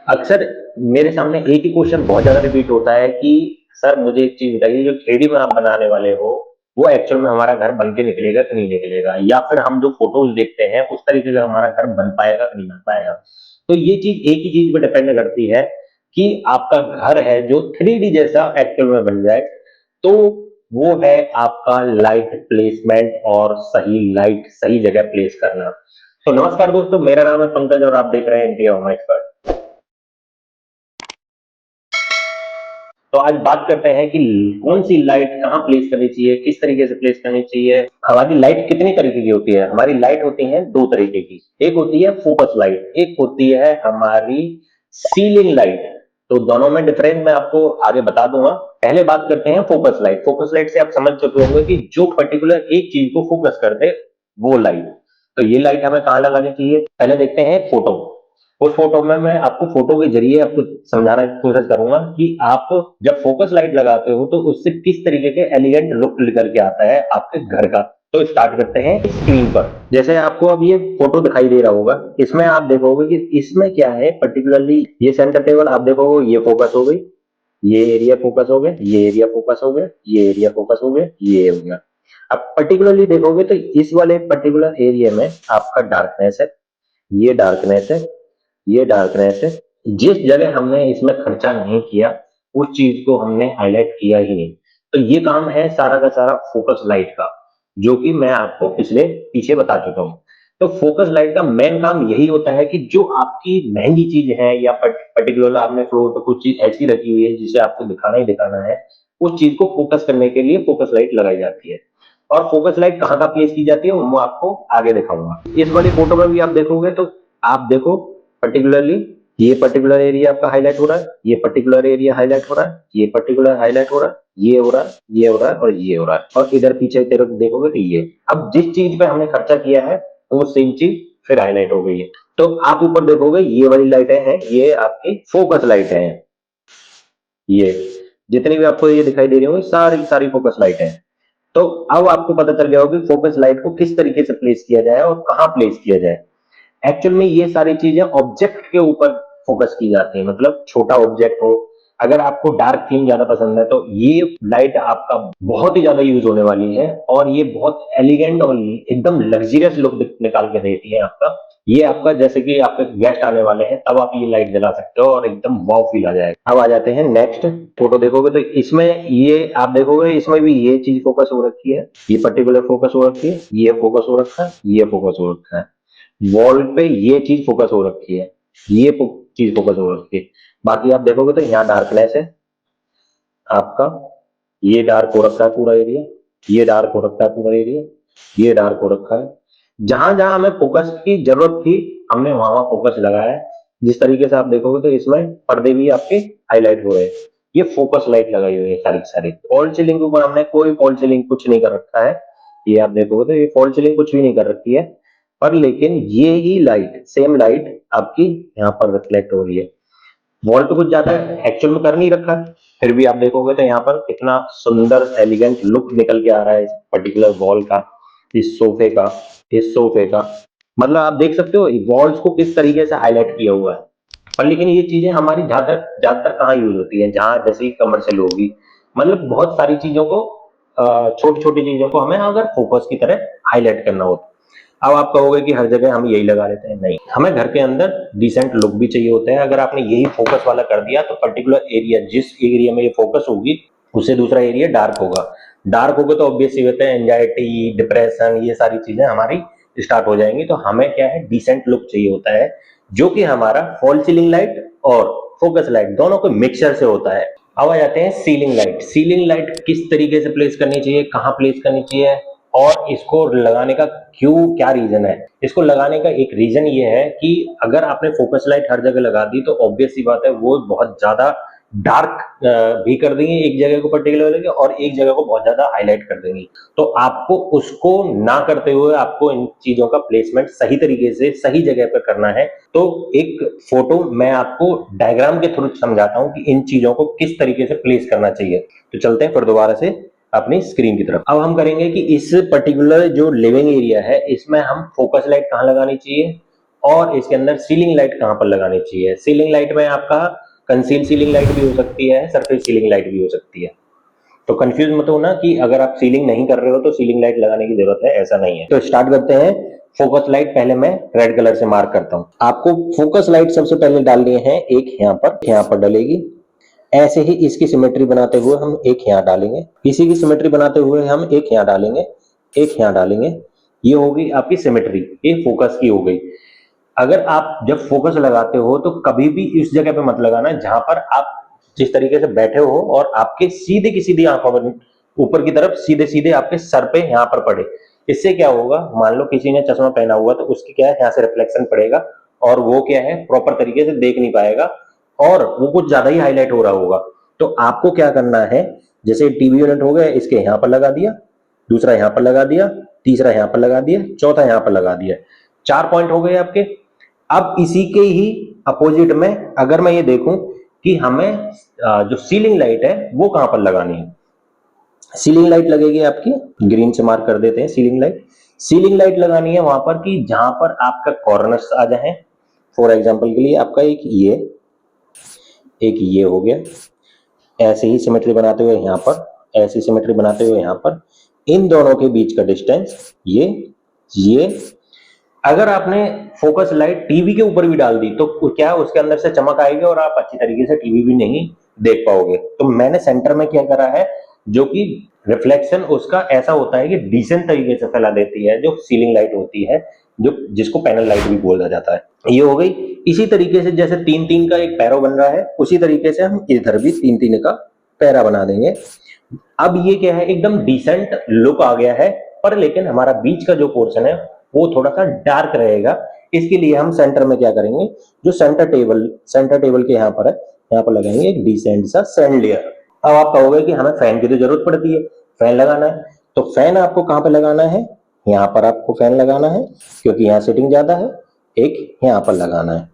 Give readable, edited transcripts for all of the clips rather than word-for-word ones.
अक्सर मेरे सामने एक ही क्वेश्चन बहुत ज्यादा रिपीट होता है कि सर मुझे एक चीज बताइए, जो थ्री डी में आप बनाने वाले हो वो एक्चुअल में हमारा घर बन के निकलेगा कि नहीं निकलेगा, या फिर हम जो फोटोज देखते हैं उस तरीके का हमारा घर बन पाएगा कि नहीं बन पाएगा। तो ये चीज एक ही चीज पर डिपेंड करती है कि आपका घर है जो थ्री डी जैसा एक्चुअल में बन जाए। तो वो है आपका लाइट प्लेसमेंट और सही लाइट सही जगह प्लेस करना। तो नमस्कार दोस्तों, मेरा नाम है पंकज और आप देख रहे हैं इंडिया होम एक्सपर्ट। तो आज बात करते हैं कि कौन सी लाइट कहाँ प्लेस करनी चाहिए, किस तरीके से प्लेस करनी चाहिए। हमारी लाइट कितनी तरीके की होती है? हमारी लाइट होती है दो तरीके की। एक होती है फोकस लाइट, एक होती है हमारी सीलिंग लाइट। तो दोनों में डिफरेंस मैं आपको आगे बता दूंगा। पहले बात करते हैं फोकस लाइट। फोकस लाइट से आप समझ चुके होंगे कि जो पर्टिकुलर एक चीज को फोकस कर दे वो लाइट। तो ये लाइट हमें कहाँ लगानी चाहिए, पहले देखते हैं फोटो। उस फोटो में मैं आपको फोटो के जरिए आपको समझाने की कोशिश करूंगा कि आप जब फोकस लाइट लगाते हो तो उससे किस तरीके के एलिगेंट लुक निकल के आता है आपके घर का। तो स्टार्ट करते हैं स्क्रीन पर। जैसे आपको अब ये फोटो दिखाई दे रहा होगा, इसमें आप देखोगे कि इसमें क्या है पर्टिकुलरली। ये सेंटर टेबल आप देखोगे, ये फोकस हो गई, ये एरिया फोकस हो गया, ये एरिया फोकस हो गया, ये एरिया फोकस हो गया, ये हो गया। अब पर्टिकुलरली देखोगे तो इस वाले पर्टिकुलर एरिया में आपका डार्कनेस है, ये डार्कनेस है, ये डार्कनेस है। जिस जगह हमने इसमें खर्चा नहीं किया उस चीज को हमने हाईलाइट किया ही नहीं। तो ये काम है सारा का सारा फोकस लाइट का, जो कि मैं आपको पिछले पीछे बता चुका हूं। तो फोकस लाइट का मेन काम यही होता है कि जो आपकी महंगी चीज है या पर्टिकुलर आपने फ्लोर पर कुछ चीज ऐसी रखी हुई है जिसे आपको दिखाना ही दिखाना है, उस चीज को फोकस करने के लिए फोकस लाइट लगाई जाती है। और फोकस लाइट कहाँ का प्लेस की जाती है वो आपको आगे दिखाऊंगा। इस वाली फोटो में भी आप देखोगे तो आप देखो पर्टिकुलरली ये पर्टिकुलर एरिया आपका हाईलाइट हो रहा है, ये पर्टिकुलर एरिया हाईलाइट हो रहा है, ये पर्टिकुलर हाईलाइट हो रहा है, ये हो रहा है, ये हो रहा है और ये हो रहा है। और इधर पीछे तेरे को देखोगे तो ये। अब जिस चीज पे हमने खर्चा किया है वो सेम चीज फिर हाईलाइट हो गई है। तो आप ऊपर देखोगे ये वाली लाइटें हैं, ये आपकी फोकस लाइटें हैं। ये जितनी भी आपको ये दिखाई दे रही होंगी सारी सारी फोकस लाइटें हैं। तो अब आपको पता चल गया होगा कि फोकस लाइट को किस तरीके से प्लेस किया जाए और कहाँ प्लेस किया जाए। एक्चुअल में ये सारी चीजें ऑब्जेक्ट के ऊपर फोकस की जाती है, मतलब छोटा ऑब्जेक्ट हो। अगर आपको डार्क थीम ज्यादा पसंद है तो ये लाइट आपका बहुत ही ज्यादा यूज होने वाली है और ये बहुत एलिगेंट और एकदम लग्जरियस लुक निकाल के देती है आपका। ये आपका जैसे कि आपके गेस्ट आने वाले हैं तब आप ये लाइट जला सकते हो और एकदम वाव फील आ जाएगा। अब आ जाते हैं नेक्स्ट फोटो। देखोगे तो इसमें ये आप देखोगे इसमें भी ये चीज फोकस हो रखी है, ये पर्टिकुलर फोकस हो रखी है, ये फोकस हो रखा है, ये फोकस हो रखा है। वॉल पे ये चीज फोकस हो रखी है, ये चीज फोकस हो रखी है। बाकी आप देखोगे तो यहाँ डार्कनेस है आपका, ये डार्क हो रखा है पूरा एरिया, ये डार्क हो रखा है पूरा एरिया, ये डार्क हो रखा है। जहां जहां हमें फोकस की जरूरत थी हमने वहां वहां फोकस लगाया है। जिस तरीके से आप देखोगे तो इसमें पर्दे भी आपके हाईलाइट हो रहे हैं। ये फोकस लाइट लगाई हुई है सारी की सारी। फॉल सीलिंग के ऊपर हमने कोई फॉल सीलिंग कुछ नहीं कर रखा है। ये आप देखोगे तो ये फॉल सीलिंग कुछ भी नहीं कर रखी है। पर लेकिन ये ही लाइट सेम लाइट आपकी यहाँ पर रिफ्लेक्ट हो रही है। वॉल पे कुछ ज्यादा एक्चुअल में कर नहीं रखा है, फिर भी आप देखोगे तो यहाँ पर कितना सुंदर एलिगेंट लुक निकल के आ रहा है इस पर्टिकुलर वॉल का, इस सोफे का, इस सोफे का। मतलब आप देख सकते हो वॉल्स को किस तरीके से हाईलाइट किया हुआ है। पर लेकिन ये चीजें हमारी ज्यादातर ज्यादातर कहाँ यूज होती है, जहां जैसे कमर्शियल होगी। मतलब बहुत सारी चीजों को छोटी छोटी चीजों को हमें अगर फोकस की तरह हाईलाइट करना हो। अब आप कहोगे कि हर जगह हम यही लगा लेते हैं, नहीं, हमें घर के अंदर डिसेंट लुक भी चाहिए होता है। अगर आपने यही फोकस वाला कर दिया तो पर्टिकुलर एरिया जिस एरिया में ये फोकस होगी उससे दूसरा एरिया डार्क होगा। डार्क होगा तो ऑब्वियस सी बात है एंजाइटी डिप्रेशन ये सारी चीजें हमारी स्टार्ट हो जाएंगी। तो हमें क्या है, डिसेंट लुक चाहिए होता है, जो कि हमारा फॉल सीलिंग लाइट और फोकस लाइट दोनों के मिक्सचर से होता है। अब आ जाते हैं सीलिंग लाइट। सीलिंग लाइट किस तरीके से प्लेस करनी चाहिए, कहाँ प्लेस करनी चाहिए और इसको लगाने का क्यों क्या रीजन है। इसको लगाने का एक रीजन ये है कि अगर आपने फोकस लाइट हर जगह लगा दी तो ऑब्वियस सी बात है वो बहुत ज्यादा डार्क भी कर देंगे एक जगह को पर्टिकुलर और एक जगह को बहुत ज्यादा हाईलाइट कर देंगी। तो आपको उसको ना करते हुए आपको इन चीजों का प्लेसमेंट सही तरीके से सही जगह पर करना है। तो एक फोटो मैं आपको डायग्राम के थ्रू समझाता हूं कि इन चीजों को किस तरीके से प्लेस करना चाहिए। तो चलते हैं फिर दोबारा से अपनी स्क्रीन की तरफ। अब हम करेंगे कि इस पर्टिकुलर जो लिविंग एरिया है इसमें हम फोकस लाइट कहाँ लगानी चाहिए और इसके अंदर सीलिंग लाइट कहाँ पर लगानी चाहिए। सीलिंग लाइट में आपका कंसील सीलिंग लाइट भी हो सकती है, सरफेस सीलिंग लाइट भी हो सकती है। तो कंफ्यूज मत होना कि अगर आप सीलिंग नहीं कर रहे हो तो सीलिंग लाइट लगाने की जरूरत है, ऐसा नहीं है। तो स्टार्ट करते हैं। फोकस लाइट पहले मैं रेड कलर से मार्क करता हूं। आपको फोकस लाइट सबसे पहले डालनी है एक यहाँ पर डलेगी। ऐसे ही इसकी सिमेट्री बनाते हुए हम एक यहाँ डालेंगे, इसी की सिमेट्री बनाते हुए हम एक यहाँ डालेंगे, एक यहाँ डालेंगे। ये होगी आपकी सिमेट्री, ये फोकस की हो गई। अगर आप जब फोकस लगाते हो तो कभी भी इस जगह पे मत लगाना जहां पर आप जिस तरीके से बैठे हो और आपके सीधे की सीधी आंखों पर ऊपर की तरफ सीधे सीधे आपके सर पे यहाँ पर पड़े। इससे क्या होगा, मान लो किसी ने चश्मा पहना हुआ तो उसकी क्या है, यहाँ से रिफ्लेक्शन पड़ेगा और वो क्या है प्रॉपर तरीके से देख नहीं पाएगा और वो कुछ ज्यादा ही हाईलाइट हो रहा होगा। तो आपको क्या करना है, जैसे टीवी यूनिट हो गया, इसके यहाँ पर लगा दिया, दूसरा यहाँ पर लगा दिया, तीसरा यहाँ पर लगा दिया, चौथा यहाँ पर लगा दिया। 4 पॉइंट हो गए आपके। अब इसी के ही अपोजिट में अगर मैं ये देखूं कि हमें जो सीलिंग लाइट है वो कहां पर लगानी है। सीलिंग लाइट लगेगी आपकी, ग्रीन से मार्क कर देते हैं सीलिंग लाइट। सीलिंग लाइट लगानी है वहां पर कि जहां पर आपका कॉर्नर्स आ जाए। फॉर एग्जांपल के लिए आपका एक ये हो गया, ऐसे ही सिमेट्री बनाते हुए यहाँ पर, ऐसी सिमेट्री बनाते हुए यहाँ पर, इन दोनों के बीच का डिस्टेंस ये। अगर आपने फोकस लाइट टीवी के ऊपर भी डाल दी तो क्या उसके अंदर से चमक आएगी और आप अच्छी तरीके से टीवी भी नहीं देख पाओगे। तो मैंने सेंटर में क्या करा है, जो कि रिफ्लेक्शन उसका ऐसा होता है कि डिसेंट तरीके से फैला देती है, जो सीलिंग लाइट होती है, जो जिसको पैनल लाइट भी बोला जाता है। ये हो गई। इसी तरीके से जैसे 3-3 का एक पैरो बन रहा है, उसी तरीके से हम इधर भी 3-3 का पैरा बना देंगे। अब ये क्या है, एकदम डिसेंट लुक आ गया है, पर लेकिन हमारा बीच का जो पोर्शन है वो थोड़ा सा डार्क रहेगा। इसके लिए हम सेंटर में क्या करेंगे, जो सेंटर टेबल के यहाँ पर है, यहाँ पर लगाएंगे एक डिसेंट सा सैंड लेयर। अब आप कहोगे कि हमें फैन की तो जरूरत पड़ती है, फैन लगाना है, तो फैन आपको कहाँ पे लगाना है, यहाँ पर आपको फैन लगाना है क्योंकि यहाँ सेटिंग ज्यादा है, एक यहाँ पर लगाना है।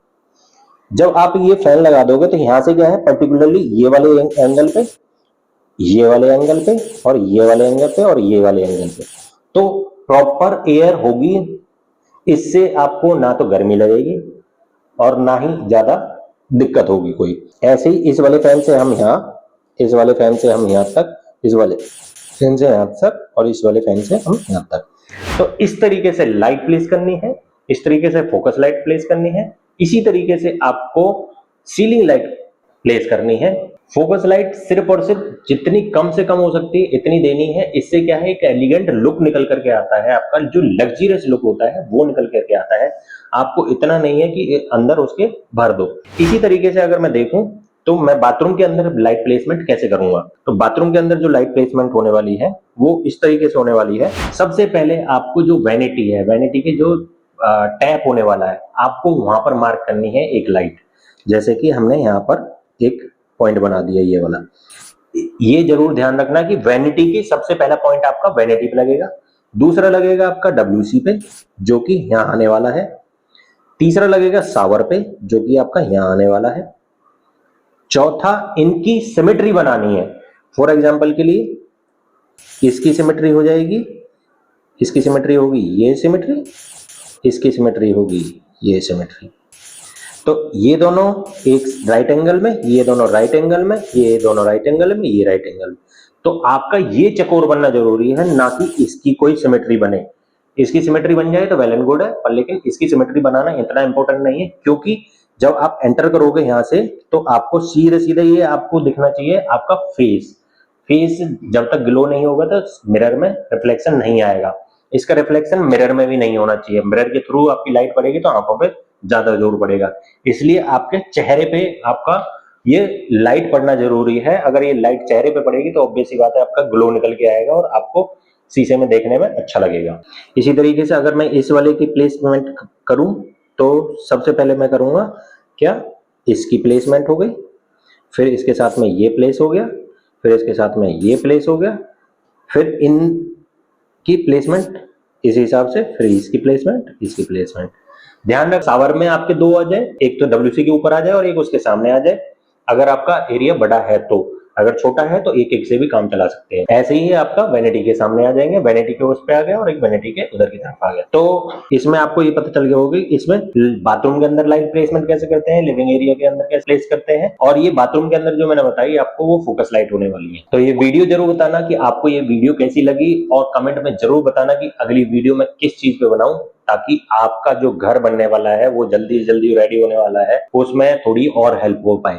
जब आप ये फैन लगा दोगे तो यहाँ से क्या है, पर्टिकुलरली ये वाले एंगल पे, ये वाले एंगल पे और ये वाले एंगल पे और ये वाले एंगल पे, तो प्रॉपर एयर होगी। इससे आपको ना तो गर्मी लगेगी और ना ही ज्यादा दिक्कत होगी कोई। ऐसे ही इस वाले फैन से हम यहाँ, इस वाले फैन से हम यहाँ तक, इस वाले फैन से यहाँ तक और इस वाले फैन से हम यहाँ तक। तो इस तरीके से लाइट प्लेस करनी है, इस तरीके से फोकस लाइट प्लेस करनी है, इसी तरीके से आपको सीलिंग लाइट प्लेस करनी है। फोकस लाइट सिर्फ और सिर्फ जितनी कम से कम हो सकती है इतनी देनी है। इससे क्या है, एक एलिगेंट लुक निकल करके आता है, आपका जो लग्जरियस लुक होता है वो निकल करके आता है। आपको इतना नहीं है कि अंदर उसके भर दो। इसी तरीके से अगर मैं देखूं तो मैं बाथरूम के अंदर लाइट प्लेसमेंट कैसे करूंगा। तो बाथरूम के अंदर जो लाइट प्लेसमेंट होने वाली है वो इस तरीके से होने वाली है। सबसे पहले आपको जो वैनिटी है, वैनिटी के जो टैप होने वाला है, आपको वहां पर मार्क करनी है एक लाइट। जैसे कि हमने यहाँ पर एक पॉइंट बना दिया ये वाला। ये जरूर ध्यान रखना कि वैनिटी की सबसे पहला पॉइंट आपका वैनिटी पे लगेगा, दूसरा लगेगा आपका WC पे जो कि यहाँ आने वाला है, तीसरा लगेगा शावर पे जो कि आपका यहाँ आने वाला है, चौथा इनकी सिमेट्री बनानी है। फॉर एग्जांपल के लिए इसकी सिमेट्री हो जाएगी, इसकी सिमेट्री होगी ये सिमेट्री, इसकी सिमेट्री होगी ये सिमेट्री। तो ये दोनों एक राइट एंगल में, ये दोनों राइट एंगल में, ये दोनों राइट एंगल में, ये राइट एंगल में। तो आपका ये चकोर बनना जरूरी है, ना कि इसकी कोई सिमेट्री बने। इसकी सिमेट्री बन जाए तो वेल एंड गुड है, पर लेकिन इसकी सिमेट्री बनाना इतना इंपॉर्टेंट नहीं है, क्योंकि जब आप एंटर करोगे यहाँ से तो आपको सीधे सीधे ये आपको दिखना चाहिए आपका फेस। फेस जब तक ग्लो नहीं होगा तो मिरर में रिफ्लेक्शन नहीं आएगा। इसका रिफ्लेक्शन मिरर में भी नहीं होना चाहिए। मिरर के थ्रू आपकी लाइट पड़ेगी तो आंखों पे ज्यादा जोर पड़ेगा, इसलिए आपके चेहरे पे आपका ये लाइट पड़ना जरूरी है। अगर ये लाइट चेहरे पे पड़ेगी तो ऑब्वियस सी बात है आपका ग्लो निकल के आएगा और आपको शीशे में देखने में अच्छा लगेगा। इसी तरीके से अगर मैं इस वाले की प्लेसमेंट करूं तो सबसे पहले मैं करूंगा क्या, इसकी प्लेसमेंट हो गई, फिर इसके साथ में ये प्लेस हो गया, फिर इसके साथ में ये प्लेस हो गया, फिर इन की प्लेसमेंट इस हिसाब से, फिर इसकी प्लेसमेंट, इसकी प्लेसमेंट। ध्यान रख शावर में आपके 2 आ जाए, एक तो WC के ऊपर आ जाए और एक उसके सामने आ जाए, अगर आपका एरिया बड़ा है तो। अगर छोटा है तो एक एक से भी काम चला सकते हैं। ऐसे ही आपका वैनिटी के सामने आ जाएंगे, वैनिटी के उस पे आ गया और एक वैनिटी के उधर की तरफ आ गया। तो इसमें आपको ये पता चल गया होगा कि इसमें बाथरूम के अंदर लाइट प्लेसमेंट कैसे करते हैं, लिविंग एरिया के अंदर कैसे प्लेस करते हैं, और ये बाथरूम के अंदर जो मैंने बताई आपको वो फोकस लाइट होने वाली है। तो ये वीडियो जरूर बताना कि आपको ये वीडियो कैसी लगी, और कमेंट में जरूर बताना कि अगली वीडियो में किस चीज पे बनाऊं, ताकि आपका जो घर बनने वाला है वो जल्दी से जल्दी रेडी होने वाला है, उसमें थोड़ी और हेल्प हो पाए।